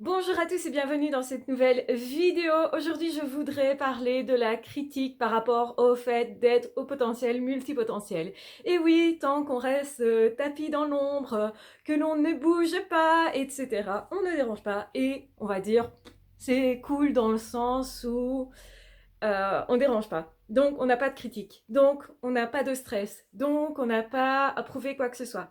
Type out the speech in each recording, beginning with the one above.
Bonjour à tous et bienvenue dans cette nouvelle vidéo. Aujourd'hui, je voudrais parler de la critique par rapport au fait d'être au potentiel multipotentiel. Et oui, tant qu'on reste tapis dans l'ombre, que l'on ne bouge pas, etc., on ne dérange pas et on va dire c'est cool dans le sens où on dérange pas. Donc, on n'a pas de critique. Donc, on n'a pas de stress. Donc, on n'a pas à prouver quoi que ce soit.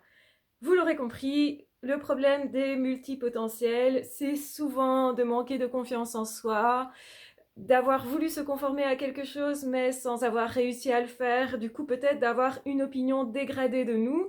Vous l'aurez compris, le problème des multipotentiels, c'est souvent de manquer de confiance en soi, d'avoir voulu se conformer à quelque chose mais sans avoir réussi à le faire, du coup peut-être d'avoir une opinion dégradée de nous,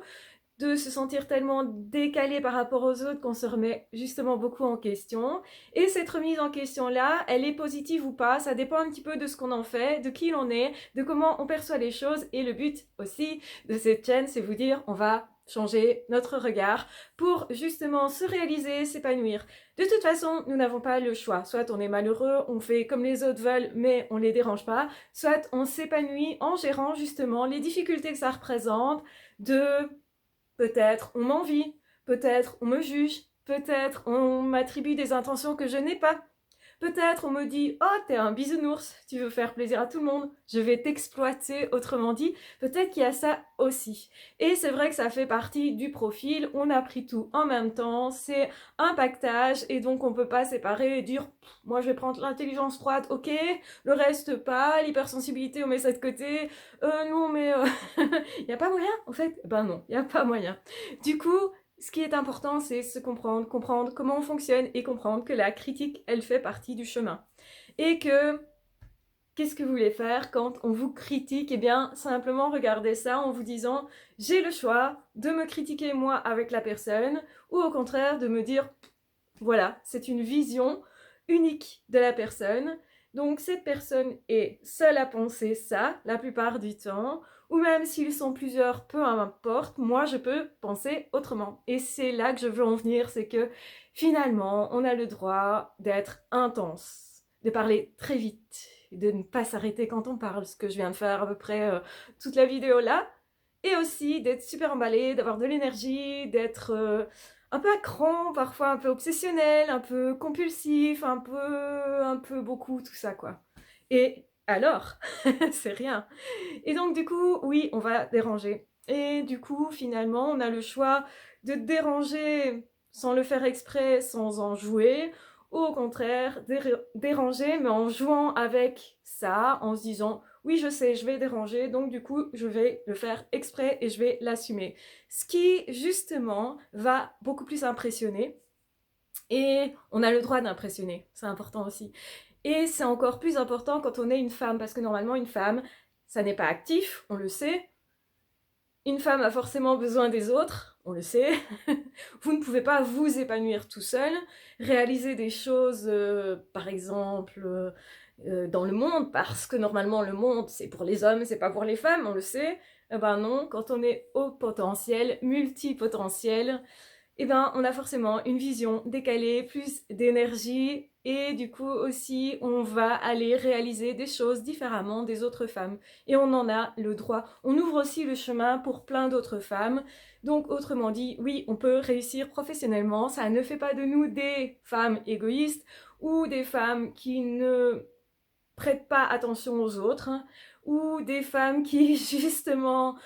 de se sentir tellement décalé par rapport aux autres qu'on se remet justement beaucoup en question. Et cette remise en question-là, elle est positive ou pas, ça dépend un petit peu de ce qu'on en fait, de qui l'on est, de comment on perçoit les choses. Et le but aussi de cette chaîne, c'est vous dire, on va changer notre regard pour justement se réaliser, s'épanouir. De toute façon, nous n'avons pas le choix. Soit on est malheureux, on fait comme les autres veulent, mais on les dérange pas. Soit on s'épanouit en gérant justement les difficultés que ça représente de peut-être on m'envie, peut-être on me juge, peut-être on m'attribue des intentions que je n'ai pas. Peut-être on me dit « Oh, t'es un bisounours, tu veux faire plaisir à tout le monde, je vais t'exploiter », autrement dit. Peut-être qu'il y a ça aussi. Et c'est vrai que ça fait partie du profil, on a pris tout en même temps, c'est un pactage, et donc on peut pas séparer et dire « Moi je vais prendre l'intelligence froide, ok, le reste pas, l'hypersensibilité on met ça de côté, non mais il n'y a pas moyen en fait ?» Ben non, il n'y a pas moyen. Du coup, ce qui est important, c'est se comprendre, comprendre comment on fonctionne et comprendre que la critique, elle fait partie du chemin. Et que, qu'est-ce que vous voulez faire quand on vous critique? Eh bien, simplement regardez ça en vous disant, j'ai le choix de me critiquer moi avec la personne, ou au contraire de me dire, voilà, c'est une vision unique de la personne. Donc cette personne est seule à penser ça la plupart du temps, ou même s'ils sont plusieurs, peu importe, moi je peux penser autrement. Et c'est là que je veux en venir, c'est que finalement on a le droit d'être intense, de parler très vite, de ne pas s'arrêter quand on parle, ce que je viens de faire à peu près toute la vidéo là, et aussi d'être super emballé, d'avoir de l'énergie, d'être un peu à cran, parfois un peu obsessionnel, un peu compulsif, un peu beaucoup, tout ça quoi. Et alors, c'est rien. Et donc du coup, oui, on va déranger. Et du coup, finalement, on a le choix de déranger sans le faire exprès, sans en jouer, ou au contraire, déranger, mais en jouant avec ça, en se disant, oui, je sais, je vais déranger, donc du coup, je vais le faire exprès et je vais l'assumer. Ce qui, justement, va beaucoup plus impressionner. Et on a le droit d'impressionner, c'est important aussi. Et c'est encore plus important quand on est une femme, parce que normalement, une femme, ça n'est pas actif, on le sait. Une femme a forcément besoin des autres, on le sait. Vous ne pouvez pas vous épanouir tout seul, réaliser des choses, par exemple, dans le monde, parce que normalement le monde c'est pour les hommes, c'est pas pour les femmes, on le sait. Eh ben non, quand on est au potentiel, multipotentiel, eh ben, on a forcément une vision décalée, plus d'énergie, et du coup aussi, on va aller réaliser des choses différemment des autres femmes. Et on en a le droit. On ouvre aussi le chemin pour plein d'autres femmes. Donc, autrement dit, oui, on peut réussir professionnellement. Ça ne fait pas de nous des femmes égoïstes ou des femmes qui ne prêtent pas attention aux autres, hein, ou des femmes qui justement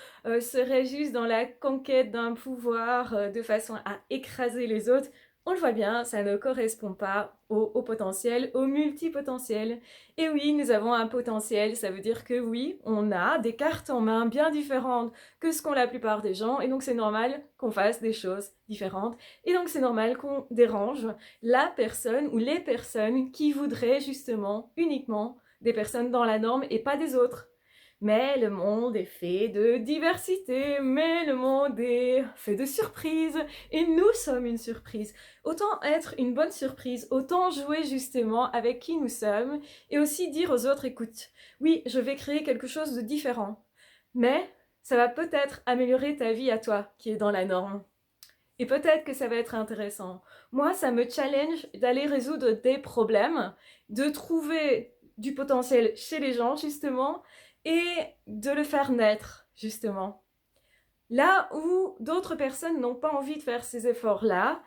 seraient juste dans la conquête d'un pouvoir de façon à écraser les autres. On le voit bien, ça ne correspond pas au potentiel, au multipotentiel. Et oui, nous avons un potentiel, ça veut dire que oui, on a des cartes en main bien différentes que ce qu'ont la plupart des gens, et donc c'est normal qu'on fasse des choses différentes, et donc c'est normal qu'on dérange la personne ou les personnes qui voudraient justement uniquement des personnes dans la norme et pas des autres. Mais le monde est fait de diversité, mais le monde est fait de surprises, et nous sommes une surprise. Autant être une bonne surprise, autant jouer justement avec qui nous sommes, et aussi dire aux autres, écoute, oui, je vais créer quelque chose de différent, mais ça va peut-être améliorer ta vie à toi, qui est dans la norme. Et peut-être que ça va être intéressant. Moi, ça me challenge d'aller résoudre des problèmes, de trouver du potentiel chez les gens, justement, et de le faire naître, justement. Là où d'autres personnes n'ont pas envie de faire ces efforts-là,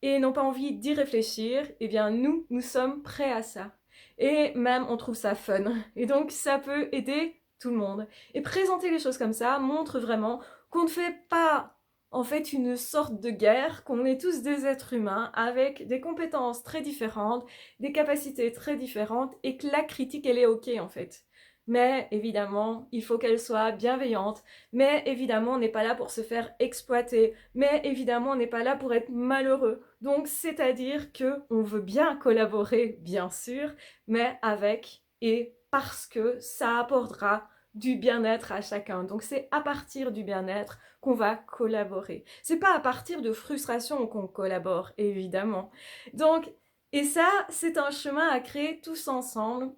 et n'ont pas envie d'y réfléchir, eh bien nous sommes prêts à ça. Et même on trouve ça fun. Et donc ça peut aider tout le monde. Et présenter les choses comme ça montre vraiment qu'on ne fait pas en fait une sorte de guerre, qu'on est tous des êtres humains avec des compétences très différentes, des capacités très différentes et que la critique elle est ok en fait. Mais évidemment, il faut qu'elle soit bienveillante. Mais évidemment, on n'est pas là pour se faire exploiter. Mais évidemment, on n'est pas là pour être malheureux. Donc, c'est-à-dire que on veut bien collaborer, bien sûr, mais avec et parce que ça apportera du bien-être à chacun. Donc, c'est à partir du bien-être qu'on va collaborer. C'est pas à partir de frustration qu'on collabore, évidemment. Donc, et ça, c'est un chemin à créer tous ensemble.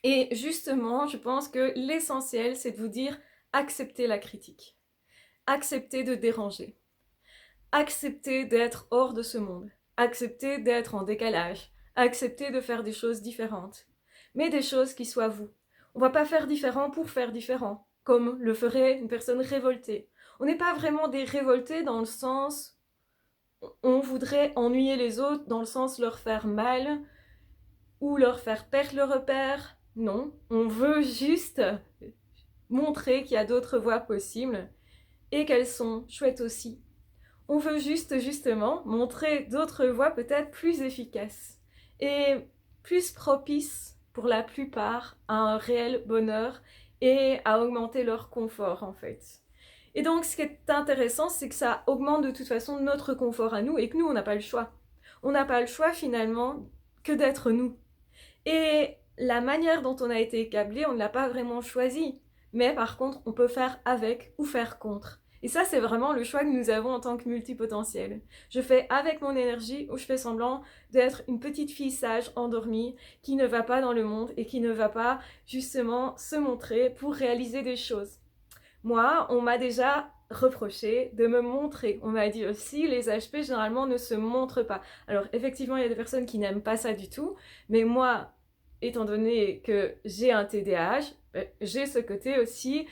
Et justement, je pense que l'essentiel, c'est de vous dire acceptez la critique, acceptez de déranger, acceptez d'être hors de ce monde, acceptez d'être en décalage, acceptez de faire des choses différentes, mais des choses qui soient vous. On ne va pas faire différent pour faire différent, comme le ferait une personne révoltée. On n'est pas vraiment des révoltés dans le sens on voudrait ennuyer les autres, dans le sens leur faire mal ou leur faire perdre le repère. Non, on veut juste montrer qu'il y a d'autres voies possibles et qu'elles sont chouettes aussi. On veut justement montrer d'autres voies peut-être plus efficaces et plus propices pour la plupart à un réel bonheur et à augmenter leur confort en fait. Et donc ce qui est intéressant, c'est que ça augmente de toute façon notre confort à nous et que nous on n'a pas le choix. On n'a pas le choix finalement que d'être nous. Et la manière dont on a été câblé, on ne l'a pas vraiment choisi. Mais par contre, on peut faire avec ou faire contre. Et ça, c'est vraiment le choix que nous avons en tant que multipotentiel. Je fais avec mon énergie ou je fais semblant d'être une petite fille sage, endormie, qui ne va pas dans le monde et qui ne va pas justement se montrer pour réaliser des choses. Moi, on m'a déjà reproché de me montrer. On m'a dit aussi, les HP généralement ne se montrent pas. Alors effectivement, il y a des personnes qui n'aiment pas ça du tout, mais moi, étant donné que j'ai un TDAH, j'ai ce côté aussi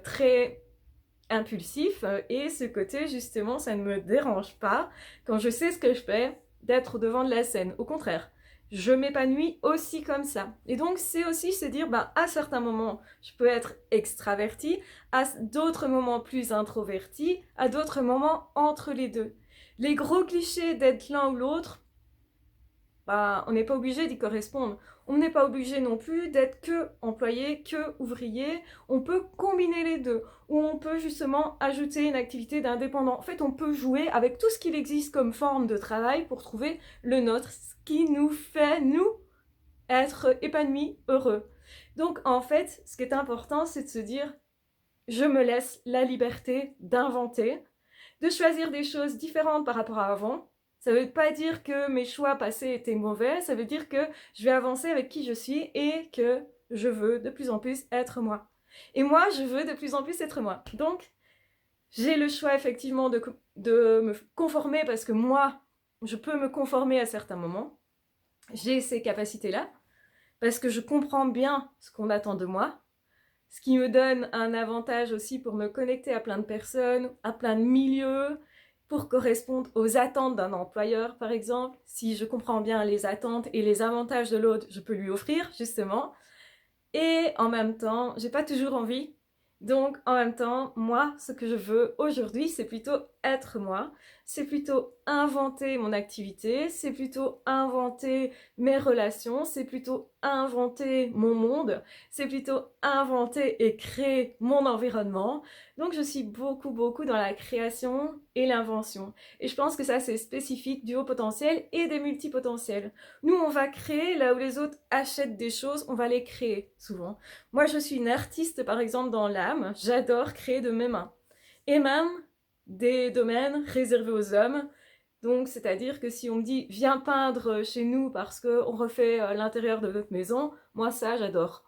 très impulsif et ce côté justement, ça ne me dérange pas quand je sais ce que je fais d'être devant de la scène. Au contraire, je m'épanouis aussi comme ça. Et donc, c'est aussi se dire, à certains moments, je peux être extravertie, à d'autres moments plus introvertie, à d'autres moments entre les deux. Les gros clichés d'être l'un ou l'autre, on n'est pas obligé d'y correspondre. On n'est pas obligé non plus d'être que employé, que ouvrier. On peut combiner les deux. Ou on peut justement ajouter une activité d'indépendant. En fait, on peut jouer avec tout ce qu'il existe comme forme de travail pour trouver le nôtre, ce qui nous fait, nous, être épanouis, heureux. Donc, en fait, ce qui est important, c'est de se dire, je me laisse la liberté d'inventer, de choisir des choses différentes par rapport à avant. Ça ne veut pas dire que mes choix passés étaient mauvais, ça veut dire que je vais avancer avec qui je suis et que je veux de plus en plus être moi. Et moi, je veux de plus en plus être moi. Donc, j'ai le choix effectivement de me conformer parce que moi, je peux me conformer à certains moments. J'ai ces capacités-là parce que je comprends bien ce qu'on attend de moi, ce qui me donne un avantage aussi pour me connecter à plein de personnes, à plein de milieux, pour correspondre aux attentes d'un employeur, par exemple. Si je comprends bien les attentes et les avantages de l'autre, je peux lui offrir, justement. Et en même temps, j'ai pas toujours envie. Donc, en même temps, moi, ce que je veux aujourd'hui, c'est plutôt être moi. C'est plutôt inventer mon activité. C'est plutôt inventer mes relations. C'est plutôt inventer mon monde. C'est plutôt inventer et créer mon environnement. Donc, je suis beaucoup dans la création et l'invention. Et je pense que ça, c'est spécifique du haut potentiel et des multipotentiels. Nous, on va créer là où les autres achètent des choses, on va les créer souvent. Moi, je suis une artiste, par exemple, dans l'âme. J'adore créer de mes mains. Et même des domaines réservés aux hommes. Donc, c'est-à-dire que si on me dit « viens peindre chez nous parce qu'on refait l'intérieur de notre maison », moi, ça, j'adore.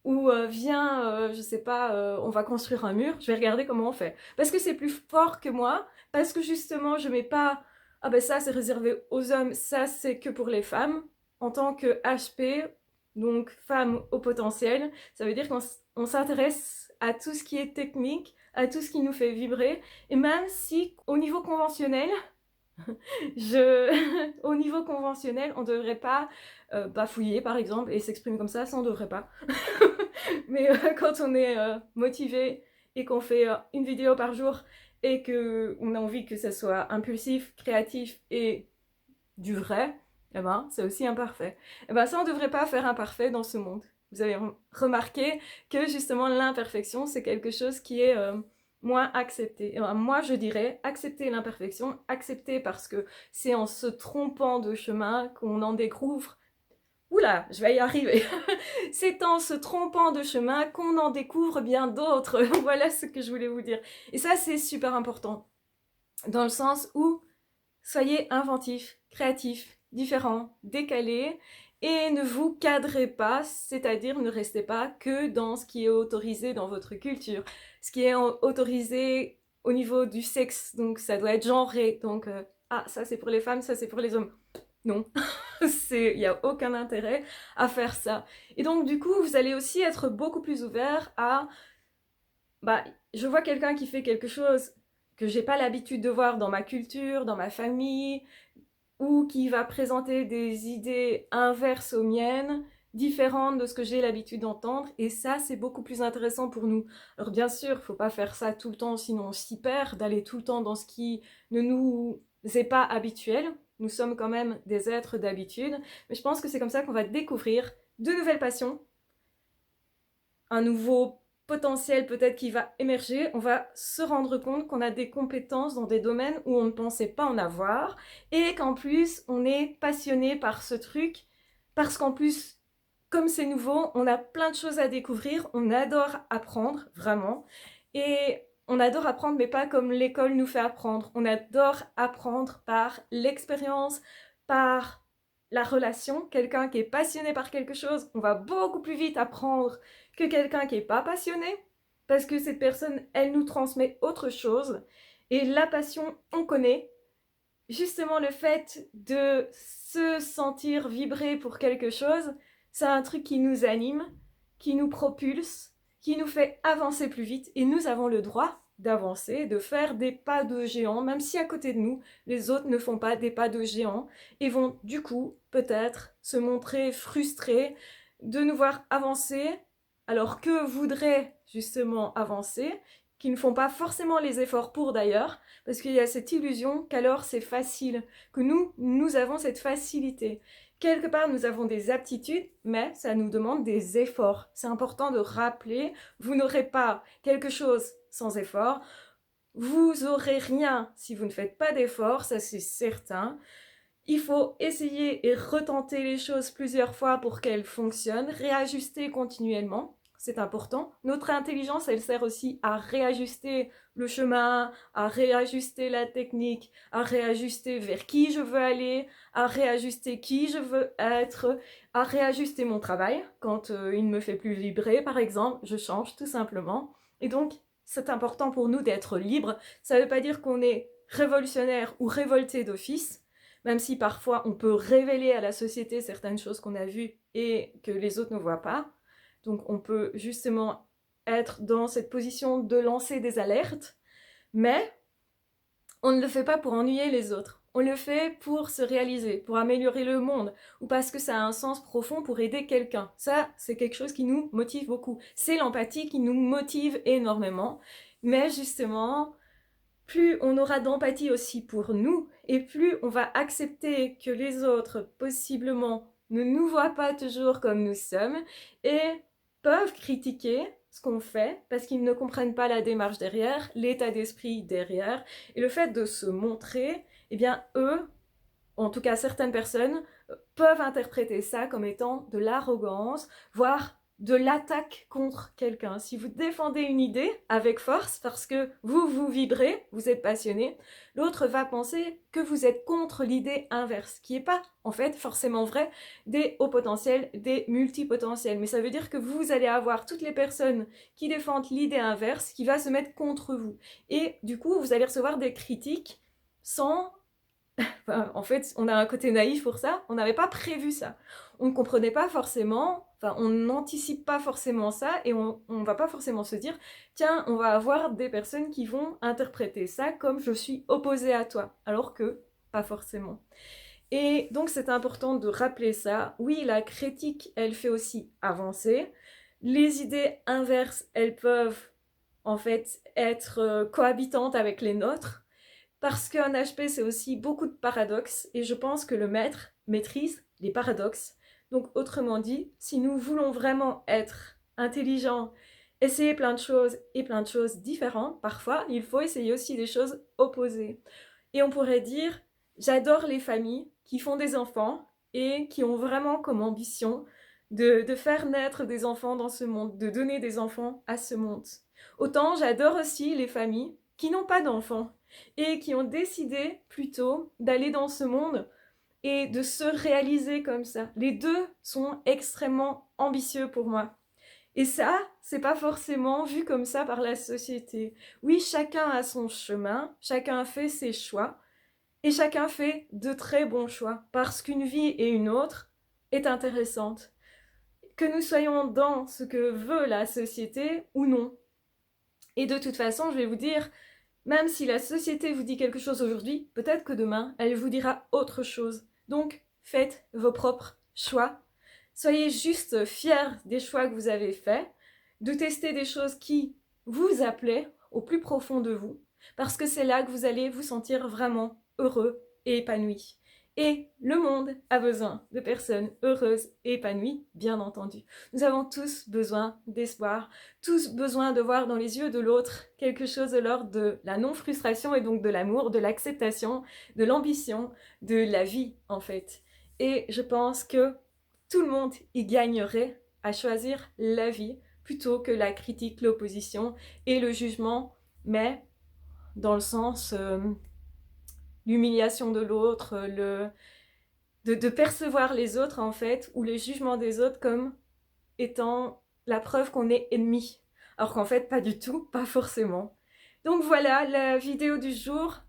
Ou viens, je sais pas, on va construire un mur, je vais regarder comment on fait. Parce que c'est plus fort que moi, parce que justement, je mets pas « ah ben ça, c'est réservé aux hommes, ça, c'est que pour les femmes ». En tant que HP, donc femme au potentiel, ça veut dire qu'on s'intéresse à tout ce qui est technique, à tout ce qui nous fait vibrer. Et même si, au niveau conventionnel, Au niveau conventionnel, on ne devrait pas bafouiller par exemple et s'exprimer comme ça on ne devrait pas. Mais quand on est motivé et qu'on fait une vidéo par jour et qu'on a envie que ça soit impulsif, créatif et du vrai, eh ben, c'est aussi imparfait. Eh ben, ça, on ne devrait pas faire imparfait dans ce monde. Vous avez remarqué que justement l'imperfection, c'est quelque chose qui est moins accepté. Eh ben, moi, je dirais accepter l'imperfection, accepter parce que c'est en se trompant de chemin qu'on en découvre. Oula, je vais y arriver. C'est en se trompant de chemin qu'on en découvre bien d'autres. Voilà ce que je voulais vous dire. Et ça, c'est super important. Dans le sens où soyez inventif, créatif, différent, décalé et ne vous cadrez pas, c'est-à-dire ne restez pas que dans ce qui est autorisé dans votre culture, ce qui est autorisé au niveau du sexe, donc ça doit être genré, donc ça c'est pour les femmes, ça c'est pour les hommes. Non, il n'y a aucun intérêt à faire ça. Et donc du coup, vous allez aussi être beaucoup plus ouvert à je vois quelqu'un qui fait quelque chose que j'ai pas l'habitude de voir dans ma culture, dans ma famille, ou qui va présenter des idées inverses aux miennes, différentes de ce que j'ai l'habitude d'entendre, et ça, c'est beaucoup plus intéressant pour nous. Alors bien sûr, il ne faut pas faire ça tout le temps, sinon on s'y perd, d'aller tout le temps dans ce qui ne nous est pas habituel. Nous sommes quand même des êtres d'habitude, mais je pense que c'est comme ça qu'on va découvrir de nouvelles passions, un nouveau potentiel peut-être qui va émerger, on va se rendre compte qu'on a des compétences dans des domaines où on ne pensait pas en avoir et qu'en plus on est passionné par ce truc parce qu'en plus comme c'est nouveau, on a plein de choses à découvrir, on adore apprendre vraiment et on adore apprendre mais pas comme l'école nous fait apprendre, on adore apprendre par l'expérience, par la relation, quelqu'un qui est passionné par quelque chose, on va beaucoup plus vite apprendre que quelqu'un qui n'est pas passionné, parce que cette personne, elle nous transmet autre chose. Et la passion, on connaît. Justement, le fait de se sentir vibrer pour quelque chose, c'est un truc qui nous anime, qui nous propulse, qui nous fait avancer plus vite. Et nous avons le droit d'avancer, de faire des pas de géant, même si à côté de nous, les autres ne font pas des pas de géant et vont du coup peut-être se montrer frustrés de nous voir avancer alors que voudraient justement avancer, qui ne font pas forcément les efforts pour d'ailleurs, parce qu'il y a cette illusion qu'alors c'est facile, que nous avons cette facilité. Quelque part, nous avons des aptitudes, mais ça nous demande des efforts. C'est important de rappeler, vous n'aurez pas quelque chose sans effort, vous aurez rien si vous ne faites pas d'efforts, ça c'est certain. Il faut essayer et retenter les choses plusieurs fois pour qu'elles fonctionnent, réajuster continuellement, c'est important. Notre intelligence, elle sert aussi à réajuster le chemin, à réajuster la technique, à réajuster vers qui je veux aller, à réajuster qui je veux être, à réajuster mon travail. Quand il ne me fait plus vibrer, par exemple, je change tout simplement. Et donc, c'est important pour nous d'être libres. Ça ne veut pas dire qu'on est révolutionnaire ou révolté d'office, même si parfois on peut révéler à la société certaines choses qu'on a vues et que les autres ne voient pas. Donc on peut justement être dans cette position de lancer des alertes, mais on ne le fait pas pour ennuyer les autres. On le fait pour se réaliser, pour améliorer le monde, ou parce que ça a un sens profond pour aider quelqu'un. Ça, c'est quelque chose qui nous motive beaucoup. C'est l'empathie qui nous motive énormément. Mais justement, plus on aura d'empathie aussi pour nous, et plus on va accepter que les autres, possiblement, ne nous voient pas toujours comme nous sommes, et peuvent critiquer ce qu'on fait, parce qu'ils ne comprennent pas la démarche derrière, l'état d'esprit derrière, et le fait de se montrer, eh bien, eux, en tout cas certaines personnes, peuvent interpréter ça comme étant de l'arrogance, voire de l'attaque contre quelqu'un. Si vous défendez une idée avec force parce que vous vibrez, vous êtes passionné, l'autre va penser que vous êtes contre l'idée inverse, qui n'est pas en fait forcément vrai des hauts potentiels, des multipotentiels. Mais ça veut dire que vous allez avoir toutes les personnes qui défendent l'idée inverse qui va se mettre contre vous. Et du coup, vous allez recevoir des critiques sans... Enfin, en fait, on a un côté naïf pour ça, on n'avait pas prévu ça. On ne comprenait pas forcément, enfin, on n'anticipe pas forcément ça et on ne va pas forcément se dire, tiens, on va avoir des personnes qui vont interpréter ça comme je suis opposée à toi. Alors que pas forcément. Et donc c'est important de rappeler ça. Oui, la critique, elle fait aussi avancer. Les idées inverses, elles peuvent en fait être cohabitantes avec les nôtres. Parce qu'un HP, c'est aussi beaucoup de paradoxes. Et je pense que le maître maîtrise les paradoxes. Donc autrement dit, si nous voulons vraiment être intelligents, essayer plein de choses et plein de choses différentes, parfois, il faut essayer aussi des choses opposées. Et on pourrait dire, j'adore les familles qui font des enfants et qui ont vraiment comme ambition de faire naître des enfants dans ce monde, de donner des enfants à ce monde. Autant j'adore aussi les familles qui n'ont pas d'enfants et qui ont décidé plutôt d'aller dans ce monde et de se réaliser comme ça. Les deux sont extrêmement ambitieux pour moi. Et ça, c'est pas forcément vu comme ça par la société. Oui, chacun a son chemin, chacun fait ses choix, et chacun fait de très bons choix, parce qu'une vie et une autre est intéressante. Que nous soyons dans ce que veut la société ou non. Et de toute façon, je vais vous dire, même si la société vous dit quelque chose aujourd'hui, peut-être que demain, elle vous dira autre chose. Donc, faites vos propres choix. Soyez juste fiers des choix que vous avez faits, de tester des choses qui vous appelaient au plus profond de vous, parce que c'est là que vous allez vous sentir vraiment heureux et épanoui. Et le monde a besoin de personnes heureuses et épanouies, bien entendu. Nous avons tous besoin d'espoir, tous besoin de voir dans les yeux de l'autre quelque chose de l'ordre de la non-frustration et donc de l'amour, de l'acceptation, de l'ambition, de la vie en fait. Et je pense que tout le monde y gagnerait à choisir la vie plutôt que la critique, l'opposition et le jugement, mais dans le sens l'humiliation de l'autre, de percevoir les autres en fait, ou le jugement des autres comme étant la preuve qu'on est ennemi. Alors qu'en fait, pas du tout, pas forcément. Donc voilà, la vidéo du jour,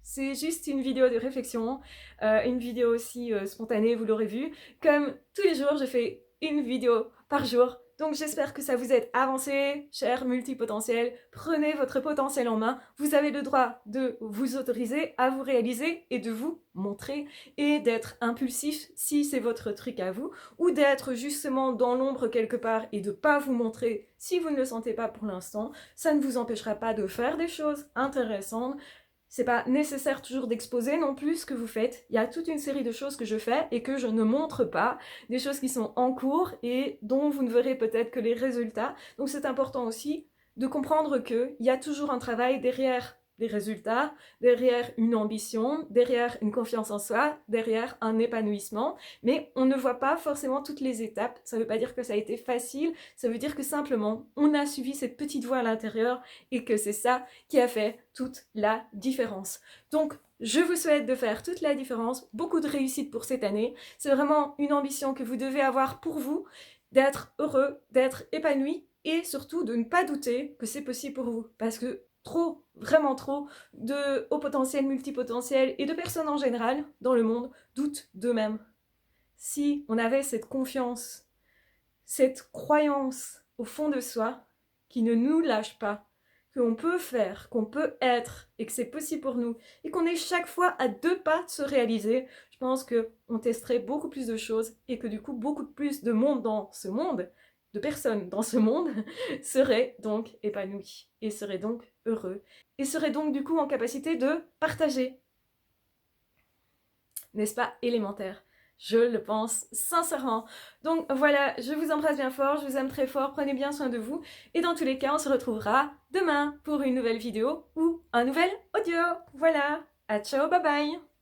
c'est juste une vidéo de réflexion, une vidéo aussi spontanée, vous l'aurez vu. Comme tous les jours, je fais une vidéo par jour. Donc j'espère que ça vous aide à avancer, chers multipotentiels. Prenez votre potentiel en main. Vous avez le droit de vous autoriser à vous réaliser et de vous montrer et d'être impulsif si c'est votre truc à vous, ou d'être justement dans l'ombre quelque part et de ne pas vous montrer si vous ne le sentez pas pour l'instant. Ça ne vous empêchera pas de faire des choses intéressantes. C'est pas nécessaire toujours d'exposer non plus ce que vous faites. Il y a toute une série de choses que je fais et que je ne montre pas, des choses qui sont en cours et dont vous ne verrez peut-être que les résultats. Donc c'est important aussi de comprendre qu'il y a toujours un travail derrière des résultats, derrière une ambition, derrière une confiance en soi, derrière un épanouissement, mais on ne voit pas forcément toutes les étapes. Ça ne veut pas dire que ça a été facile, ça veut dire que simplement on a suivi cette petite voie à l'intérieur et que c'est ça qui a fait toute la différence. Donc je vous souhaite de faire toute la différence, beaucoup de réussite pour cette année. C'est vraiment une ambition que vous devez avoir pour vous, d'être heureux, d'être épanoui et surtout de ne pas douter que c'est possible pour vous, parce que trop, vraiment trop, de hauts potentiels, multipotentiels et de personnes en général dans le monde doutent d'eux-mêmes. Si on avait cette confiance, cette croyance au fond de soi qui ne nous lâche pas, qu'on peut faire, qu'on peut être et que c'est possible pour nous et qu'on est chaque fois à 2 pas de se réaliser, je pense qu'on testerait beaucoup plus de choses et que du coup beaucoup plus de monde dans ce monde, de personnes dans ce monde, seraient donc épanouis et seraient donc heureux et seraient donc du coup en capacité de partager. N'est-ce pas élémentaire ? Je le pense sincèrement. Donc voilà, je vous embrasse bien fort, je vous aime très fort, prenez bien soin de vous. Et dans tous les cas, on se retrouvera demain pour une nouvelle vidéo ou un nouvel audio. Voilà, à ciao, bye bye.